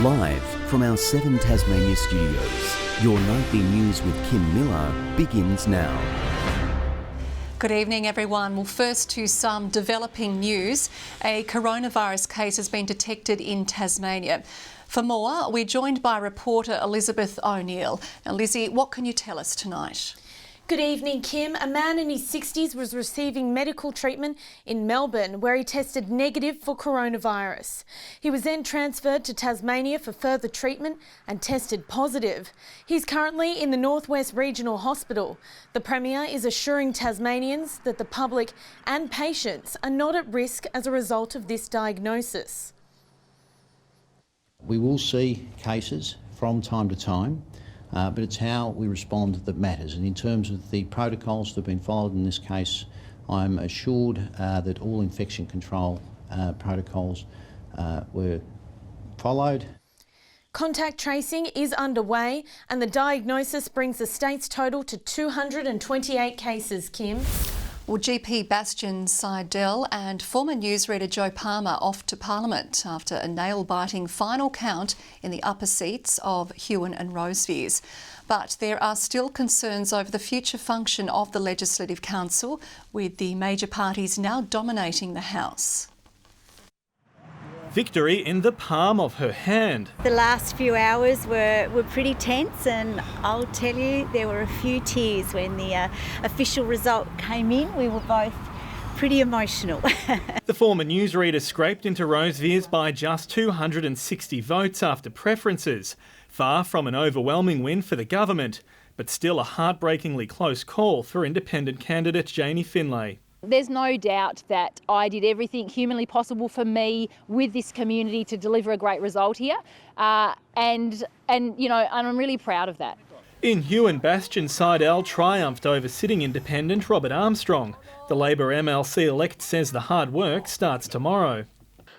Live from our 7 Tasmania studios, your nightly news with Kim Miller begins now. Good evening, everyone. Well, first to some developing news. A coronavirus case has been detected in Tasmania. For more, we're joined by reporter Elizabeth O'Neill. Now, Lizzie, what can you tell us tonight? Good evening, Kim. A man in his 60s was receiving medical treatment in Melbourne where he tested negative for coronavirus. He was then transferred to Tasmania for further treatment and tested positive. He's currently in the Northwest Regional Hospital. The Premier is assuring Tasmanians that the public and patients are not at risk as a result of this diagnosis. We will see cases from time to time. But it's how we respond that matters. And in terms of the protocols that have been followed in this case, I'm assured that all infection control protocols were followed. Contact tracing is underway and the diagnosis brings the state's total to 228 cases, Kim. Well, GP Bastian Seidel and former newsreader Joe Palmer off to Parliament after a nail-biting final count in the upper seats of Huon and Rosevears. But there are still concerns over the future function of the Legislative Council, with the major parties now dominating the House. Victory in the palm of her hand. The last few hours were pretty tense, and I'll tell you, there were a few tears when the official result came in. We were both pretty emotional. The former newsreader scraped into Rosevears by just 260 votes after preferences, far from an overwhelming win for the government, but still a heartbreakingly close call for independent candidate Janie Finlay. There's no doubt that I did everything humanly possible for me with this community to deliver a great result here, and I'm really proud of that. In Huon, Bastian Seidel triumphed over sitting independent Robert Armstrong. The Labor MLC-elect says the hard work starts tomorrow.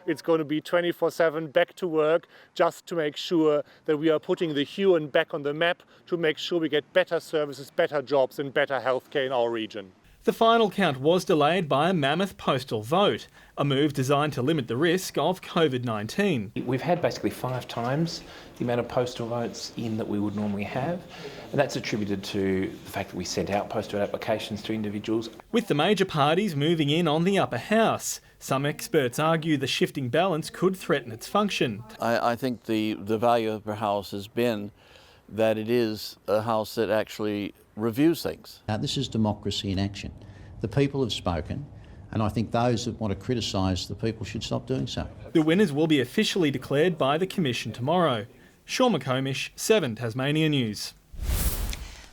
It's going to be 24/7 back to work just to make sure that we are putting the Huon back on the map, to make sure we get better services, better jobs and better healthcare in our region. The final count was delayed by a mammoth postal vote, a move designed to limit the risk of COVID-19. We've had basically 5 times the amount of postal votes in that we would normally have, and that's attributed to the fact that we sent out postal applications to individuals. With the major parties moving in on the upper house, some experts argue the shifting balance could threaten its function. I think the value of the House has been that it is a House that actually reviews things. This is democracy in action. The people have spoken, and I think those that want to criticise the people should stop doing so. The winners will be officially declared by the Commission tomorrow. Sean McComish, 7 Tasmania News.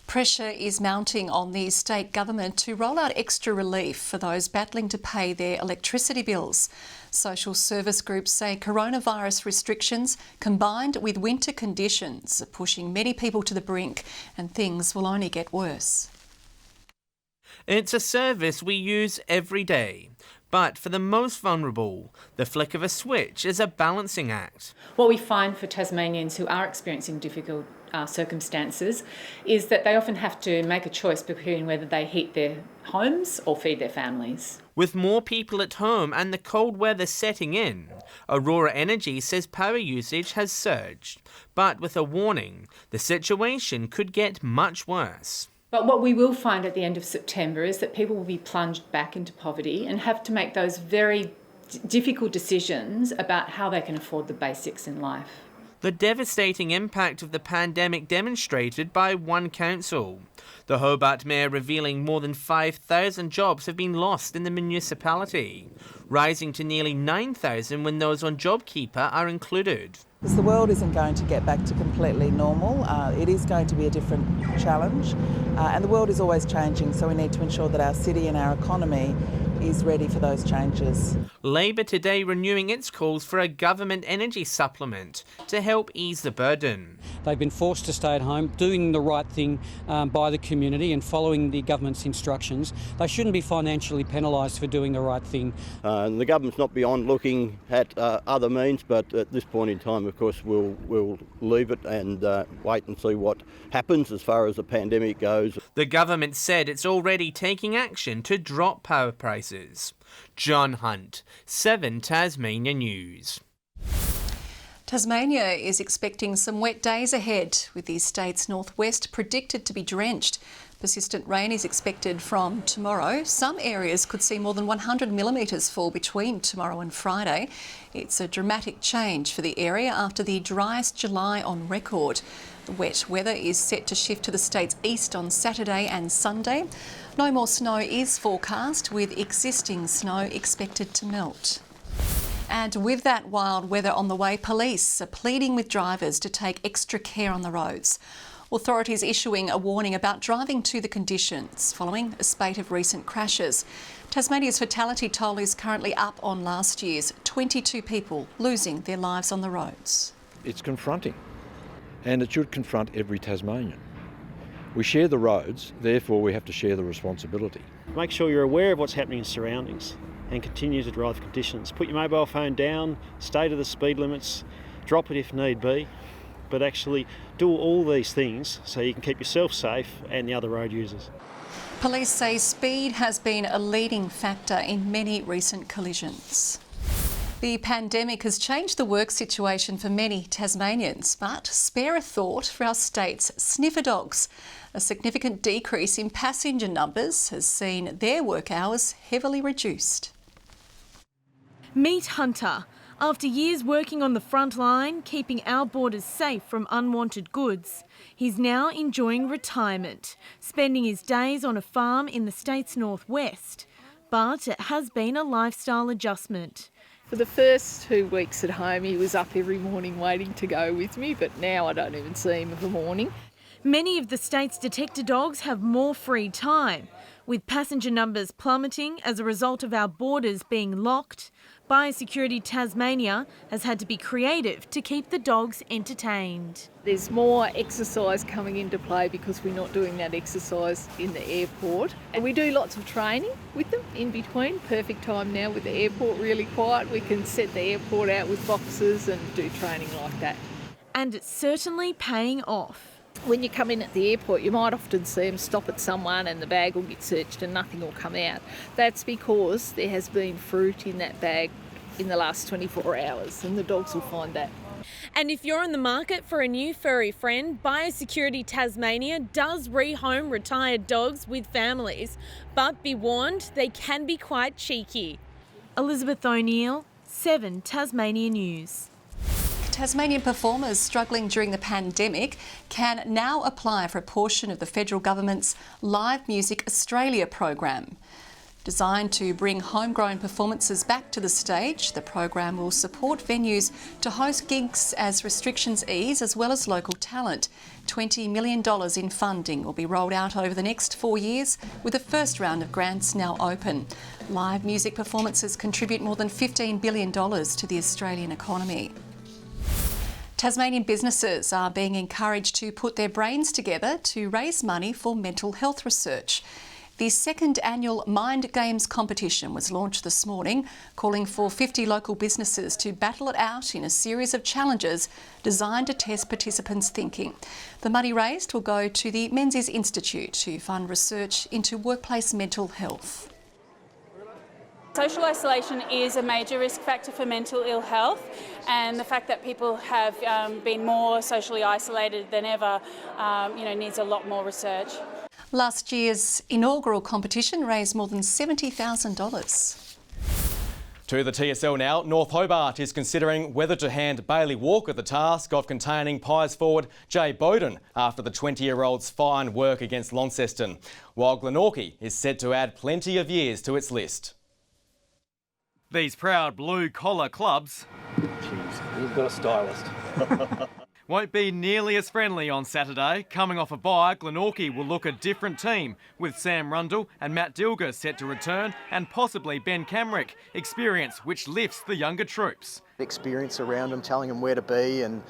Pressure is mounting on the state government to roll out extra relief for those battling to pay their electricity bills. Social service groups say coronavirus restrictions combined with winter conditions are pushing many people to the brink, and things will only get worse. It's a service we use every day. But for the most vulnerable, the flick of a switch is a balancing act. What we find for Tasmanians who are experiencing difficult circumstances is that they often have to make a choice between whether they heat their homes or feed their families. With more people at home and the cold weather setting in, Aurora Energy says power usage has surged. But with a warning, the situation could get much worse. But what we will find at the end of September is that people will be plunged back into poverty and have to make those very difficult decisions about how they can afford the basics in life. The devastating impact of the pandemic demonstrated by one council. The Hobart Mayor revealing more than 5,000 jobs have been lost in the municipality, rising to nearly 9,000 when those on JobKeeper are included. Because the world isn't going to get back to completely normal. It is going to be a different challenge, and the world is always changing, so we need to ensure that our city and our economy is ready for those changes. Labor today renewing its calls for a government energy supplement to help ease the burden. They've been forced to stay at home, doing the right thing by the community and following the government's instructions. They shouldn't be financially penalised for doing the right thing. The government's not beyond looking at other means, but at this point in time, of course, we'll leave it and wait and see what happens as far as the pandemic goes. The government said it's already taking action to drop power prices. John Hunt, 7 Tasmania News. Tasmania is expecting some wet days ahead, with the state's northwest predicted to be drenched. Persistent rain is expected from tomorrow. Some areas could see more than 100 millimetres fall between tomorrow and Friday. It's a dramatic change for the area after the driest July on record. The wet weather is set to shift to the state's east on Saturday and Sunday. No more snow is forecast, with existing snow expected to melt. And with that wild weather on the way, police are pleading with drivers to take extra care on the roads. Authorities issuing a warning about driving to the conditions following a spate of recent crashes. Tasmania's fatality toll is currently up on last year's, 22 people losing their lives on the roads. It's confronting, and it should confront every Tasmanian. We share the roads, therefore we have to share the responsibility. Make sure you're aware of what's happening in surroundings and continue to drive the conditions. Put your mobile phone down, stay to the speed limits, drop it if need be, but actually do all these things so you can keep yourself safe and the other road users. Police say speed has been a leading factor in many recent collisions. The pandemic has changed the work situation for many Tasmanians, but spare a thought for our state's sniffer dogs. A significant decrease in passenger numbers has seen their work hours heavily reduced. Meet Hunter. After years working on the front line, keeping our borders safe from unwanted goods, he's now enjoying retirement, spending his days on a farm in the state's northwest. But it has been a lifestyle adjustment. For the first 2 weeks at home, he was up every morning waiting to go with me, but now I don't even see him of a morning. Many of the state's Detector dogs have more free time. With passenger numbers plummeting as a result of our borders being locked, Biosecurity Tasmania has had to be creative to keep the dogs entertained. There's more exercise coming into play because we're not doing that exercise in the airport. And we do lots of training with them in between. Perfect time now with the airport really quiet. We can set the airport out with boxes and do training like that. And it's certainly paying off. When you come in at the airport, you might often see them stop at someone and the bag will get searched and nothing will come out. That's because there has been fruit in that bag in the last 24 hours and the dogs will find that. And if you're in the market for a new furry friend, Biosecurity Tasmania does rehome retired dogs with families. But be warned, they can be quite cheeky. Elizabeth O'Neill, 7 Tasmania News. Tasmanian performers struggling during the pandemic can now apply for a portion of the federal government's Live Music Australia program. Designed to bring homegrown performances back to the stage, the program will support venues to host gigs as restrictions ease, as well as local talent. $20 million in funding will be rolled out over the next 4 years, with the first round of grants now open. Live music performances contribute more than $15 billion to the Australian economy. Tasmanian businesses are being encouraged to put their brains together to raise money for mental health research. The second annual Mind Games competition was launched this morning, calling for 50 local businesses to battle it out in a series of challenges designed to test participants' thinking. The money raised will go to the Menzies Institute to fund research into workplace mental health. Social isolation is a major risk factor for mental ill health, and the fact that people have been more socially isolated than ever needs a lot more research. Last year's inaugural competition raised more than $70,000. To the TSL now, North Hobart is considering whether to hand Bailey Walker the task of containing Pies forward Jay Bowden after the 20-year-old's fine work against Launceston, while Glenorchy is said to add plenty of years to its list. These proud blue-collar clubs Jeez, you've got a stylist. won't be nearly as friendly on Saturday. Coming off a bye, Glenorchy will look a different team, with Sam Rundle and Matt Dilger set to return, and possibly Ben Camrick, experience which lifts the younger troops. Experience around them, telling them where to be and,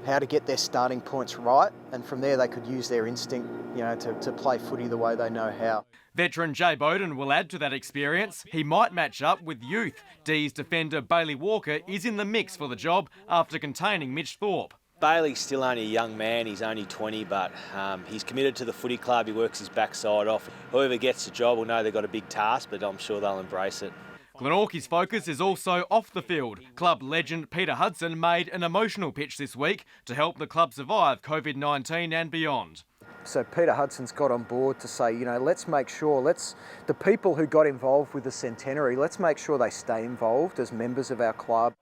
how to get their starting points right, and from there they could use their instinct, to play footy the way they know how. Veteran Jay Bowden will add to that experience. He might match up with youth. D's defender Bailey Walker is in the mix for the job after containing Mitch Thorpe. Bailey's still only a young man, he's only 20, but he's committed to the footy club, he works his backside off. Whoever gets the job will know they've got a big task, but I'm sure they'll embrace it. Glenorchy's focus is also off the field. Club legend Peter Hudson made an emotional pitch this week to help the club survive COVID-19 and beyond. So Peter Hudson's got on board to say, let's make sure, the people who got involved with the centenary, let's make sure they stay involved as members of our club.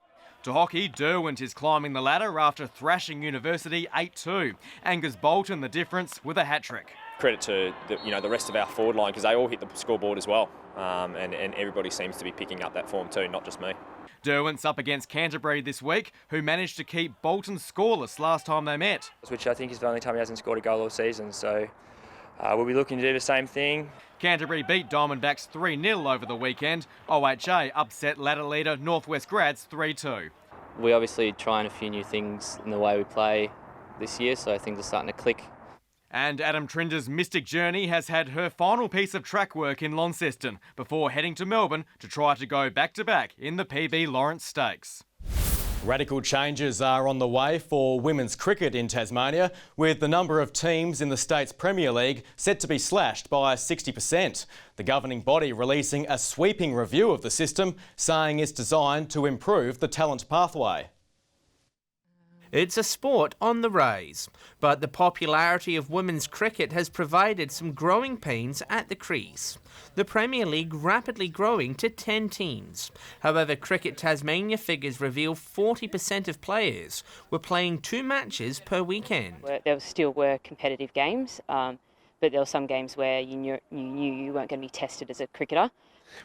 To hockey, Derwent is climbing the ladder after thrashing University 8-2. Angus Bolton the difference with a hat-trick. Credit to the rest of our forward line because they all hit the scoreboard as well, and everybody seems to be picking up that form too, not just me. Derwent's up against Canterbury this week, who managed to keep Bolton scoreless last time they met. Which I think is the only time he hasn't scored a goal all season, so we'll be looking to do the same thing. Canterbury beat Diamondbacks 3-0 over the weekend. OHA upset ladder leader Northwest Grads 3-2. We're obviously trying a few new things in the way we play this year, so things are starting to click. And Adam Trinder's Mystic Journey has had her final piece of track work in Launceston before heading to Melbourne to try to go back-to-back in the PB Lawrence Stakes. Radical changes are on the way for women's cricket in Tasmania, with the number of teams in the state's Premier League set to be slashed by 60%. The governing body releasing a sweeping review of the system, saying it's designed to improve the talent pathway. It's a sport on the rise, but the popularity of women's cricket has provided some growing pains at the crease. The Premier League rapidly growing to 10 teams. However, Cricket Tasmania figures reveal 40% of players were playing 2 matches per weekend. There still were competitive games, but there were some games where you knew you weren't going to be tested as a cricketer.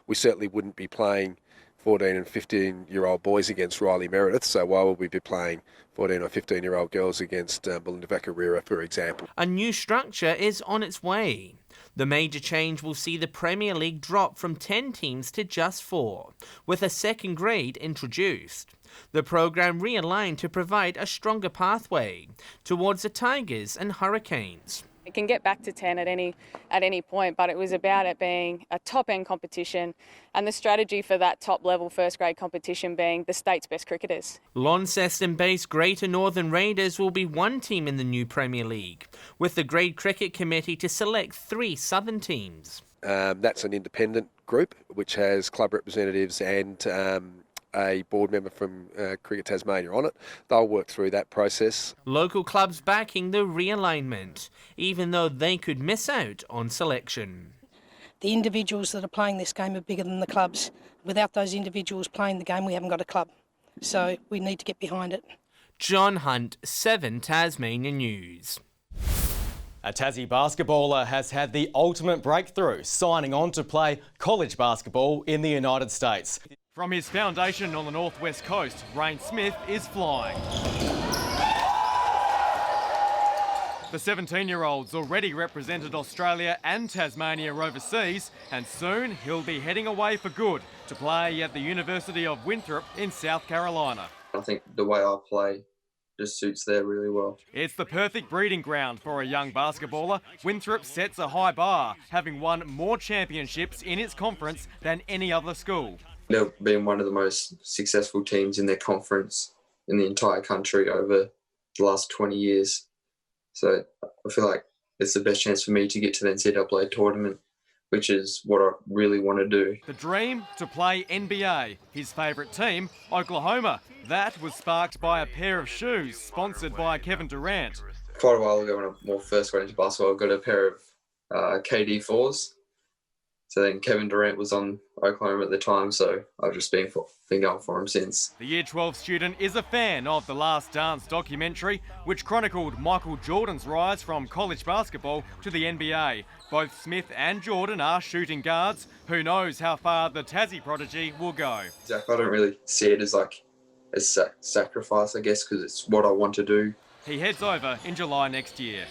We certainly wouldn't be playing 14 and 15-year-old boys against Riley Meredith, so why would we be playing 14 or 15-year-old girls against Belinda Vacarera, for example? A new structure is on its way. The major change will see the Premier League drop from 10 teams to just 4, with a second grade introduced. The program realigned to provide a stronger pathway towards the Tigers and Hurricanes. It can get back to 10 at any point, but it was about it being a top-end competition and the strategy for that top-level first-grade competition being the state's best cricketers. Launceston-based Greater Northern Raiders will be one team in the new Premier League, with the Grade Cricket Committee to select 3 southern teams. That's an independent group which has club representatives and a board member from Cricket Tasmania on it. They'll work through that process. Local clubs backing the realignment, even though they could miss out on selection. The individuals that are playing this game are bigger than the clubs. Without those individuals playing the game, we haven't got a club. So we need to get behind it. John Hunt, 7 Tasmania News. A Tassie basketballer has had the ultimate breakthrough, signing on to play college basketball in the United States. From his foundation on the northwest coast, Rain Smith is flying. The 17-year-old's already represented Australia and Tasmania overseas, and soon he'll be heading away for good to play at the University of Winthrop in South Carolina. I think the way I play just suits there really well. It's the perfect breeding ground for a young basketballer. Winthrop sets a high bar, having won more championships in its conference than any other school. They've been one of the most successful teams in their conference in the entire country over the last 20 years. So I feel like it's the best chance for me to get to the NCAA tournament, which is what I really want to do. The dream to play NBA. His favourite team, Oklahoma. That was sparked by a pair of shoes sponsored by Kevin Durant. Quite a while ago when I first got into basketball, I got a pair of KD 4s. So then Kevin Durant was on Oklahoma at the time, so I've just been going for him since. The Year 12 student is a fan of The Last Dance documentary, which chronicled Michael Jordan's rise from college basketball to the NBA. Both Smith and Jordan are shooting guards. Who knows how far the Tassie prodigy will go? I don't really see it as sacrifice, I guess, because it's what I want to do. He heads over in July next year.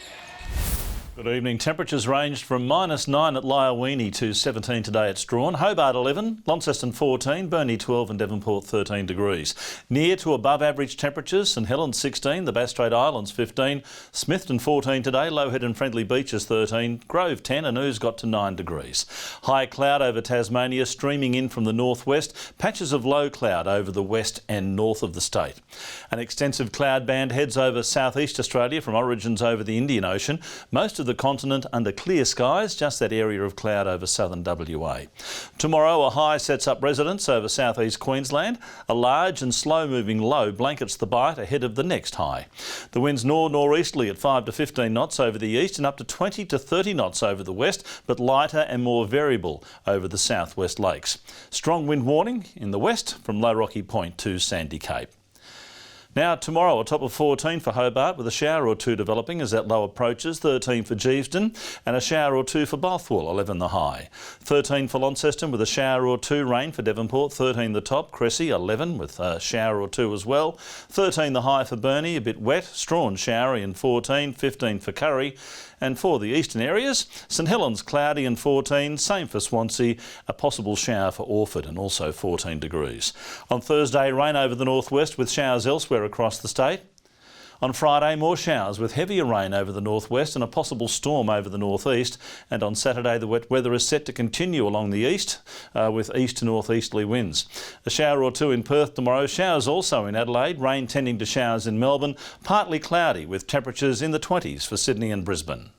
Good evening. Temperatures ranged from -9 at Lyowini to 17 today at Strawn. Hobart 11, Launceston 14, Burnie 12 and Devonport 13 degrees. Near to above average temperatures, St Helens 16, the Bass Strait Islands 15, Smithton 14 today, Lowhead and Friendly Beaches 13, Grove 10 and Ouse got to 9 degrees. High cloud over Tasmania streaming in from the northwest, patches of low cloud over the west and north of the state. An extensive cloud band heads over southeast Australia from origins over the Indian Ocean. Most of the continent under clear skies, just that area of cloud over southern WA. Tomorrow a high sets up residents over southeast Queensland. A large and slow-moving low blankets the bite ahead of the next high. The winds north-northeasterly at 5 to 15 knots over the east and up to 20 to 30 knots over the west, but lighter and more variable over the southwest lakes. Strong wind warning in the west from Low Rocky Point to Sandy Cape. Now tomorrow a top of 14 for Hobart with a shower or two developing as that low approaches, 13 for Geeveston and a shower or two for Bothwell, 11 the high. 13 for Launceston with a shower or two, rain for Devonport, 13 the top, Cressy 11 with a shower or two as well. 13 the high for Burnie, a bit wet, Strawn showery and 14, 15 for Curry. And for the eastern areas, St Helens cloudy and 14, same for Swansea, a possible shower for Orford and also 14 degrees. On Thursday, rain over the northwest with showers elsewhere across the state. On Friday, more showers with heavier rain over the northwest and a possible storm over the northeast. And on Saturday, the wet weather is set to continue along the east with east to northeasterly winds. A shower or two in Perth tomorrow, showers also in Adelaide, rain tending to showers in Melbourne, partly cloudy with temperatures in the 20s for Sydney and Brisbane.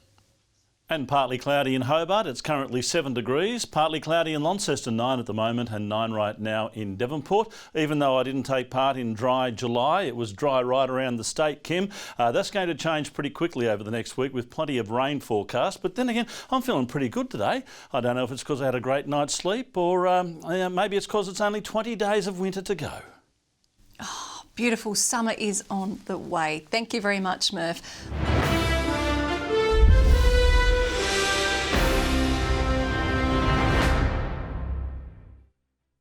And partly cloudy in Hobart, it's currently 7 degrees. Partly cloudy in Launceston, 9 at the moment and 9 right now in Devonport. Even though I didn't take part in dry July, it was dry right around the state, Kim. That's going to change pretty quickly over the next week with plenty of rain forecast. But then again, I'm feeling pretty good today. I don't know if it's because I had a great night's sleep or maybe it's because it's only 20 days of winter to go. Oh, beautiful. Summer is on the way. Thank you very much, Murph.